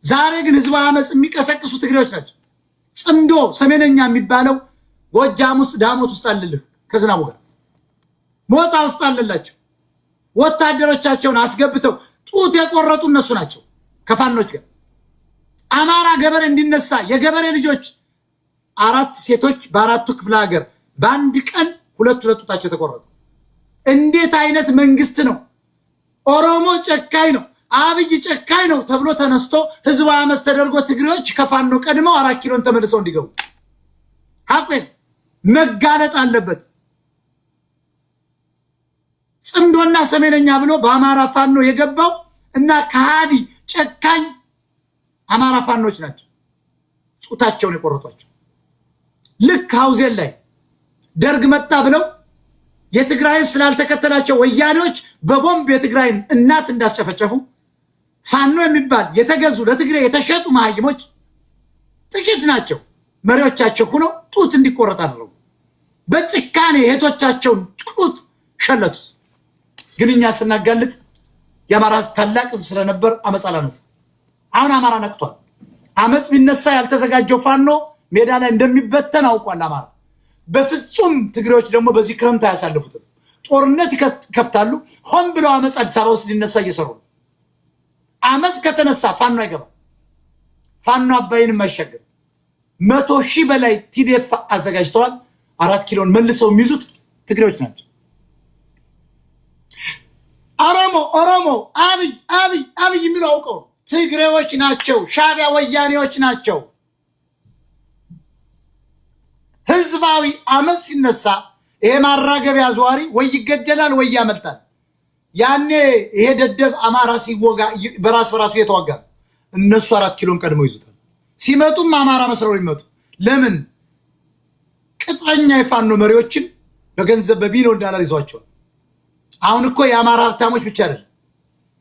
ዛሬ ግን ህዝባዊ አመጽ የሚቀሰቅሱ ትግሬዎች ናቸው። ጽምዶ ሰሜነኛ የሚባለው ጎጃም ውስጥ ዳሞት ውስጥ አለልህ ከዝናቡ ጋር ሞጣ ውስጥ አለላቸው። ወታደሮቻቸውን አስገብተው ጡት የቆረጡ እነሱ ናቸው ከፋኖች ጋር። አማራ ገበሬ እንዲነሳ የገበሬ ልጆች 4 ሴቶች በአራቱ ክፍለ ሀገር በአንድ ቀን ሁለት ጡታቸው ተቆረጡ። እንዴት አይነት መንግስት ነው? ኦሮሞ ጨካኝ ነው፣ አብይ ጨካኝ ነው ተብሎ ተነስቶ ህዝባዊ አመጽ ተደርጎ ትግሬዎች ከፋኖ ቀድመው 4 ኪሎን ተመልሰው እንዲገቡ ሀቁን መጋለጥ አለበት። ጽምዶና ሰሜነኛ ብሎ በአማራ ፋኖ የገባው እና ከሃዲ ጨካኝ አማራ ፋኖች ናቸው ጡታቸውን የቆረጧቸው። ልክ ሀውዜን ላይ ደርግ መጣ ብለው የትግራይን ስላልተከተላቸው ወያኔዎች በቦምብ የትግራይን እናት እንዳስጨፈጨፉ ፋኖ የሚባል የተገዙ ለትግሬ የተሸጡ መሃይሞች ጥቂት ናቸው መሪዎቻቸው ሆነው ጡት እንዲቆረጥ አደረጉ። በጭካኔ እህቶቻቸውን ጡት ሸለቱት። ግን እኛ ስናጋልጥ የአማራ ታላቅ ስለነበር አመጽ አላነሳ። አሁን አማራ ነቅቷል። አመጽ ቢነሳ ያልተዘጋጀው ፋኖ ሜዳ ላይ እንደሚበተን አውቋል አማራ። በፍጹም ትግሬዎች ደግሞ በዚህ ክረምት አያሳልፉትም። ጦርነት ይከፍታሉ። ሆን ብለው አመጽ አዲስ አበባ ውስጥ ሊነሳ እየሰሩ ነው። አመጽ ከተነሳ ፋኖ አይገባም። ፋኖ አባይንም አይሻገርም። 100,000 በላይ ቲዲኤፍ አዘጋጅተዋል። 4 ኪሎን መልሰው የሚይዙት ትግሬዎች ናቸው። ኦሮሞ አብይ የሚለው አውቀው ትግሬዎች ናቸው። ሻዕቢያ ወያኔዎች ናቸው። ህዝባዊ አመጽ ሲነሳ ይሄ ማራገቢያ ዘዋሪ ወይ ይገደላል ወይ ያመልጣል። ያኔ ይሄ ደደብ አማራ ሲወጋ በራሱ የተዋጋ እነሱ 4 ኪሎን ቀድመው ይዙታል። ሲመጡም አማራ መስለው ይመጡ። ለምን? ቅጥረኛ የፋኖ መሪዎችን በገንዘብ በቢሊዮን ዶላር ይዟቸዋል። አሁን እኮ የአማራ ሀብታሞች ብቻ አይደለም፣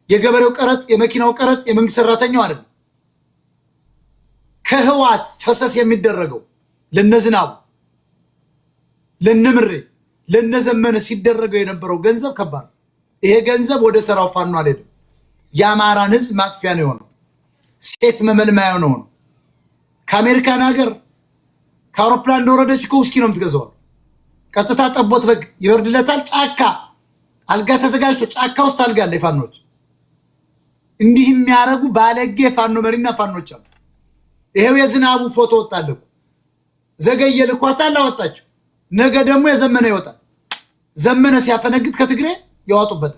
የገበሬው ቀረጥ፣ የመኪናው ቀረጥ፣ የመንግስት ሰራተኛው አይደለም። ከህዋት ፈሰስ የሚደረገው ለነዝናቡ ለነምሬ ለነዘመነ ሲደረገው የነበረው ገንዘብ ከባድ ነው። ይሄ ገንዘብ ወደ ተራው ፋኖ አልሄድም። የአማራን ህዝብ ማጥፊያ ነው የሆነው። ሴት መመልመያ ነው። ከአሜሪካን ሀገር ከአውሮፕላን እንደወረደች እኮ ውስኪ ነው የምትገዛው። ቀጥታ ጠቦት በግ ይወርድለታል። ጫካ አልጋ ተዘጋጅቶ ጫካ ውስጥ አልጋ አለ። ፋኖች እንዲህ የሚያረጉ ባለጌ ፋኖ መሪና ፋኖች አሉ። ይሄው የዝናቡ ፎቶ ወጣለሁ። ዘገየ ልኳታል አወጣቸው። ነገ ደግሞ የዘመነ ይወጣል። ዘመነ ሲያፈነግጥ ከትግሬ ያወጡበት።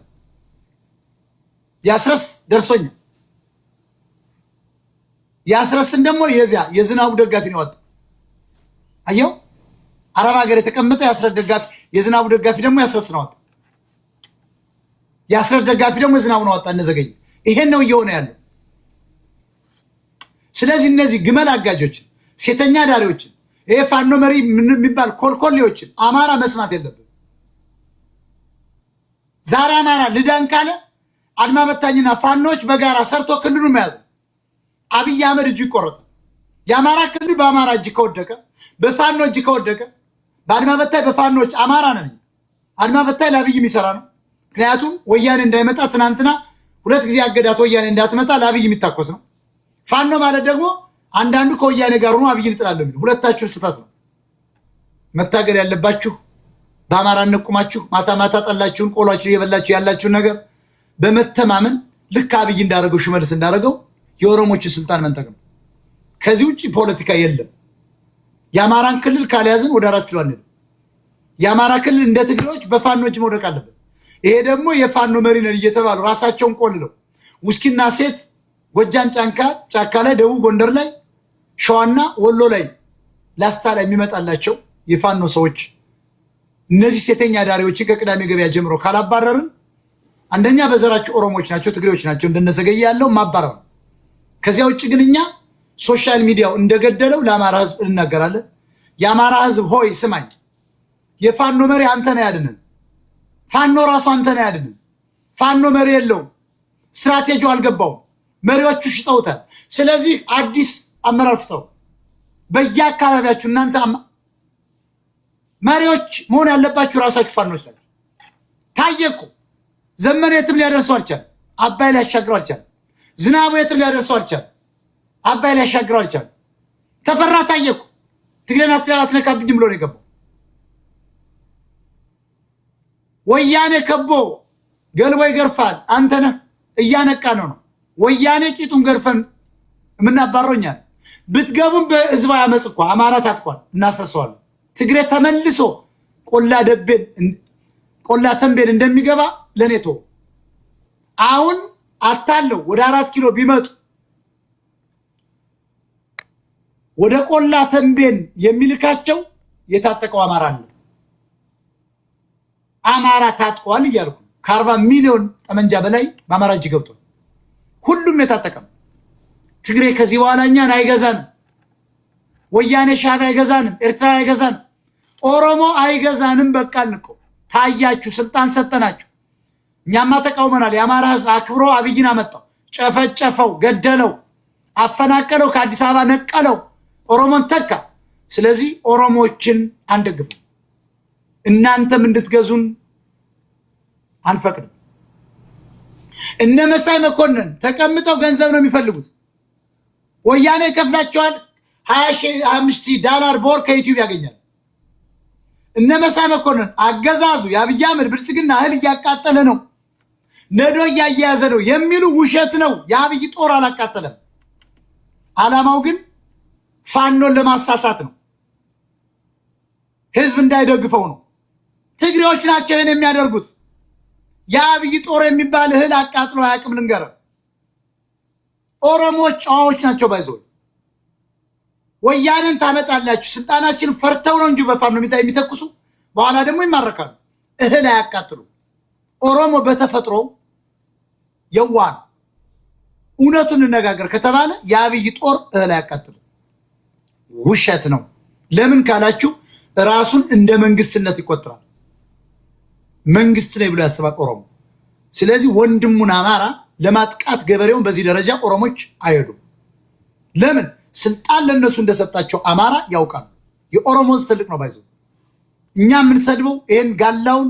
ያስረስ ደርሶኛ ያስረስን ደግሞ የዝናቡ ደጋፊ ነው ወጣ። አየው አረብ ሀገር የተቀመጠ ያስረስ ደጋፊ የዝናቡ ደጋፊ ደግሞ ያስረስ ነው ወጣ። ያስረስ ደጋፊ ደግሞ የዝናቡ ነው ወጣ። እነዘገየ ይሄን ነው እየሆነ ያለው። ስለዚህ እነዚህ ግመል አጋጆችን፣ ሴተኛ ዳሪዎችን፣ ይሄ ፋኖ መሪ የሚባል ኮልኮሌዎችን አማራ መስማት የለብን። ዛሬ አማራ ልዳን ካለ አድማ በታኝና ፋኖች በጋራ ሰርቶ ክልሉ መያዝ። አብይ አህመድ እጁ ይቆረጣል። የአማራ ክልል በአማራ እጅ ከወደቀ፣ በፋኖ እጅ ከወደቀ፣ በአድማ በታይ በፋኖች አማራ ነን። አድማ በታይ ለአብይ የሚሰራ ነው። ምክንያቱም ወያኔ እንዳይመጣ ትናንትና 2 ጊዜ አገዳት ወያኔ እንዳትመጣ ለአብይ የሚታኮስ ነው። ፋኖ ማለት ደግሞ አንዳንዱ ከወያኔ ጋር ሆኖ አብይን ይጥላል ነው። ሁለታችሁ ስህተት ነው። መታገል ያለባችሁ በአማራ ነቁማችሁ ማታ ማታ ጠላችሁን ቆሏችሁ የበላችሁ ያላችሁን ነገር በመተማመን ልክ አብይ እንዳደረገው ሽመልስ እንዳደረገው የኦሮሞችን ስልጣን መንጠቅ ነው። ከዚህ ውጪ ፖለቲካ የለም። የአማራን ክልል ካልያዝን ወደ 4 ኪሎ አንሄድም። የአማራ ክልል እንደ ትግሬዎች በፋኖች መውደቅ አለበት። ይሄ ደግሞ የፋኖ መሪ ነን እየተባሉ ራሳቸውን ቆልለው ውስኪና ሴት ጎጃም ጫካ ላይ፣ ደቡብ ጎንደር ላይ፣ ሸዋና ወሎ ላይ ላስታ ላይ የሚመጣላቸው የፋኖ ሰዎች እነዚህ ሴተኛ ዳሪዎችን ከቅዳሜ ገበያ ጀምሮ ካላባረርን አንደኛ በዘራቸው ኦሮሞዎች ናቸው፣ ትግሬዎች ናቸው። እንደነሰገየ ያለው ማባረር። ከዚያ ውጭ ግን እኛ ሶሻል ሚዲያው እንደገደለው ለአማራ ህዝብ እንናገራለን። የአማራ ህዝብ ሆይ ስማኝ፣ የፋኖ መሪ አንተ ነህ ያድነን። ፋኖ ራሱ አንተ ነህ ያድነን። ፋኖ መሪ የለውም፣ ስትራቴጂው አልገባውም፣ መሪዎቹ ሽጠውታል። ስለዚህ አዲስ አመራር ፍጠው በየአካባቢያችሁ። እናንተ መሪዎች መሆን ያለባችሁ ራሳችሁ ፋኖች ናቸው። ታየቁ ዘመነ የትም ሊያደርሰው አልቻለም። አባይ ሊያሻግረው አልቻለም። ዝናቡ የትም ሊያደርሰው አልቻለም። አባይ ላይ ያሻግረው አልቻለም። ተፈራ ታየኩ ትግሬን አትነካብኝም ብሎ ነው የገባው። ወያኔ ከቦ ገልቦ ይገርፋል። አንተ ነህ እያነቃ ነው። ወያኔ ቂጡን ገርፈን የምናባረውኛል። ብትገቡም በህዝባዊ አመጽ እኮ አማራ ታጥቋል፣ እናስረሳዋለን። ትግሬ ተመልሶ ቆላ ተንቤን እንደሚገባ ለኔቶ አሁን አታለው ወደ 4 ኪሎ ቢመጡ ወደ ቆላ ተንቤን የሚልካቸው የታጠቀው አማራ አለ። አማራ ታጥቋል እያልኩ ከ40 ሚሊዮን ጠመንጃ በላይ በአማራ እጅ ገብቷል። ሁሉም የታጠቀም ትግሬ ከዚህ በኋላ እኛን አይገዛንም። ወያኔ ሻዕቢያ አይገዛንም። ኤርትራ አይገዛንም። ኦሮሞ አይገዛንም። በቃልን እኮ ታያችሁ፣ ስልጣን ሰጠናችሁ። እኛማ ተቃውመናል። የአማራ ህዝብ አክብሮ አብይን አመጣው፣ ጨፈጨፈው፣ ገደለው፣ አፈናቀለው፣ ከአዲስ አበባ ነቀለው፣ ኦሮሞን ተካ። ስለዚህ ኦሮሞችን አንደግፍም፣ እናንተም እንድትገዙን አንፈቅድም። እነ መሳይ መኮንን ተቀምጠው ገንዘብ ነው የሚፈልጉት። ወያኔ ይከፍላቸዋል። $25,000 በወር ከዩቲዩብ ያገኛል። እነ መሳይ መኮንን አገዛዙ የአብይ አህመድ ብልጽግና እህል እያቃጠለ ነው፣ ነዶ እያያያዘ ነው የሚሉ ውሸት ነው። የአብይ ጦር አላቃጠለም። ዓላማው ግን ፋኖን ለማሳሳት ነው፣ ህዝብ እንዳይደግፈው ነው። ትግሬዎች ናቸው ይህን የሚያደርጉት። የአብይ ጦር የሚባል እህል አቃጥሎ አያውቅም። ልንገርህ፣ ኦሮሞዎች ጨዋዎች ናቸው። ባይዘው ወያኔን ታመጣላችሁ። ስልጣናችን ፈርተው ነው እንጂ በፋኖ የሚተኩሱ በኋላ ደግሞ ይማረካሉ። እህል አያቃጥሉ። ኦሮሞ በተፈጥሮ የዋን እውነቱን እንነጋገር ከተባለ የአብይ ጦር እህል አያቃጥሉ። ውሸት ነው። ለምን ካላችሁ ራሱን እንደ መንግስትነት ይቆጥራል። መንግስት ነው ብሎ ያስባል ኦሮሞ። ስለዚህ ወንድሙን አማራ ለማጥቃት ገበሬውን በዚህ ደረጃ ኦሮሞች አይሄዱም። ለምን? ስልጣን ለነሱ እንደሰጣቸው አማራ ያውቃል። የኦሮሞ ህዝብ ትልቅ ነው። ባይዘው እኛ የምንሰድበው ይሄን ጋላውን፣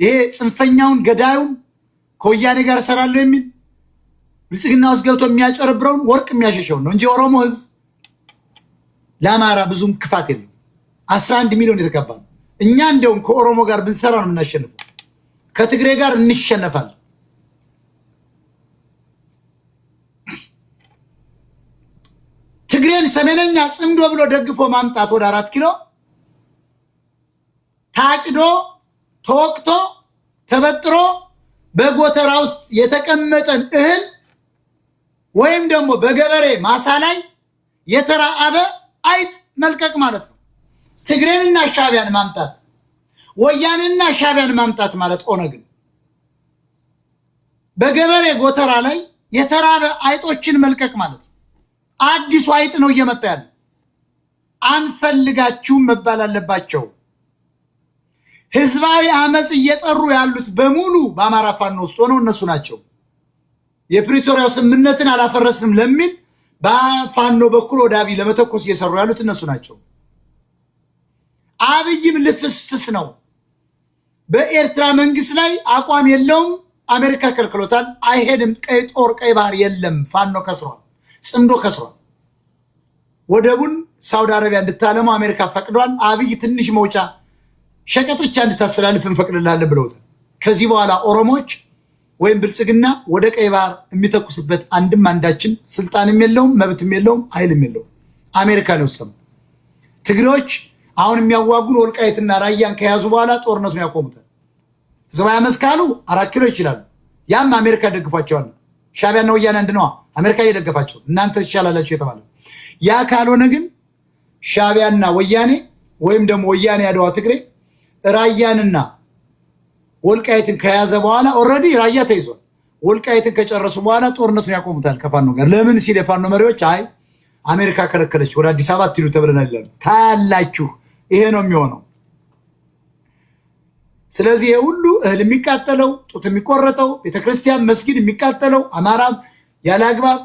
ይሄ ጽንፈኛውን፣ ገዳዩን ከወያኔ ጋር እሰራለሁ የሚል ብልጽግና ውስጥ ገብቶ የሚያጨረብረውን ወርቅ የሚያሸሸውን ነው እንጂ ኦሮሞ ህዝብ ለአማራ ብዙም ክፋት የለም። 11 ሚሊዮን የተከባ ነው። እኛ እንደውም ከኦሮሞ ጋር ብንሰራ ነው የምናሸንፈው። ከትግሬ ጋር እንሸነፋለን። ትግሬን ሰሜነኛ ጽምዶ ብሎ ደግፎ ማምጣት ወደ 4 ኪሎ ታጭዶ ተወቅቶ ተበጥሮ በጎተራ ውስጥ የተቀመጠን እህል ወይም ደግሞ በገበሬ ማሳ ላይ የተራአበ አይጥ መልቀቅ ማለት ነው። ትግሬንና ሻዕቢያን ማምጣት፣ ወያኔና ሻዕቢያን ማምጣት ማለት ኦነግን በገበሬ ጎተራ ላይ የተራበ አይጦችን መልቀቅ ማለት ነው። አዲሱ አይጥ ነው እየመጣ ያለ። አንፈልጋችሁም መባል አለባቸው። ህዝባዊ አመጽ እየጠሩ ያሉት በሙሉ በአማራ ፋኖ ውስጥ ሆነው እነሱ ናቸው። የፕሪቶሪያው ስምምነትን አላፈረስንም ለሚል በፋኖ በኩል ወደ አብይ ለመተኮስ እየሰሩ ያሉት እነሱ ናቸው። አብይም ልፍስፍስ ነው። በኤርትራ መንግስት ላይ አቋም የለውም። አሜሪካ ከልክሎታል። አይሄድም። ቀይ ጦር ቀይ ባህር የለም። ፋኖ ከስሯል። ጽምዶ ከስሯል። ወደቡን ሳውዲ አረቢያ እንድታለሙ አሜሪካ ፈቅዷል። አብይ ትንሽ መውጫ ሸቀጦች እንድታስተላልፍ እንፈቅድልሃለን ብለውታል። ከዚህ በኋላ ኦሮሞዎች ወይም ብልጽግና ወደ ቀይ ባህር የሚተኩስበት አንድም አንዳችን ስልጣንም የለውም፣ መብትም የለውም፣ ኃይልም የለውም። አሜሪካ ነው ወሰኑ። ትግሬዎች አሁን የሚያዋጉን ወልቃይትና ራያን ከያዙ በኋላ ጦርነቱን ያቆሙታል። ህዝባዊ አመጽ ካሉ 4 ኪሎ ይችላሉ። ያም አሜሪካ ደግፏቸዋል። ሻዕቢያና ወያኔ አንድ ነዋ። አሜሪካ እየደገፋቸው እናንተ ይሻላላችሁ የተባለ ያ ካልሆነ ግን ሻዕቢያና ወያኔ ወይም ደግሞ ወያኔ ያደዋ ትግሬ ራያንና ወልቃይትን ከያዘ በኋላ ኦልሬዲ ራያ ተይዟል። ወልቃይትን ከጨረሱ በኋላ ጦርነቱን ያቆሙታል ከፋኖ ጋር። ለምን ሲል የፋኖ መሪዎች አይ አሜሪካ ከለከለች፣ ወደ አዲስ አበባ ትሉ ተብለናል ይላሉ። ታያላችሁ፣ ይሄ ነው የሚሆነው። ስለዚህ ሁሉ እህል የሚቃጠለው፣ ጡት የሚቆረጠው፣ ቤተክርስቲያን መስጊድ የሚቃጠለው፣ አማራ ያለ አግባብ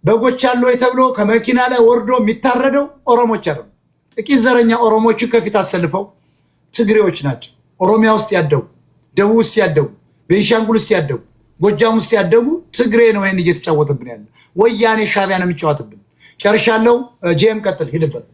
በጎች አሉ ወይ ተብሎ ከመኪና ላይ ወርዶ የሚታረደው ኦሮሞች አይደሉም። ጥቂት ዘረኛ ኦሮሞችን ከፊት አሰልፈው ትግሬዎች ናቸው። ኦሮሚያ ውስጥ ያደጉ፣ ደቡብ ውስጥ ያደጉ፣ ቤንሻንጉል ውስጥ ያደጉ ጎጃም ውስጥ ያደጉ ትግሬ ነው ይሄን እየተጫወተብን ያለ ወያኔ ሻቢያ ነው የሚጫወትብን ጨርሻለሁ ጄም ቀጥል ሄድበት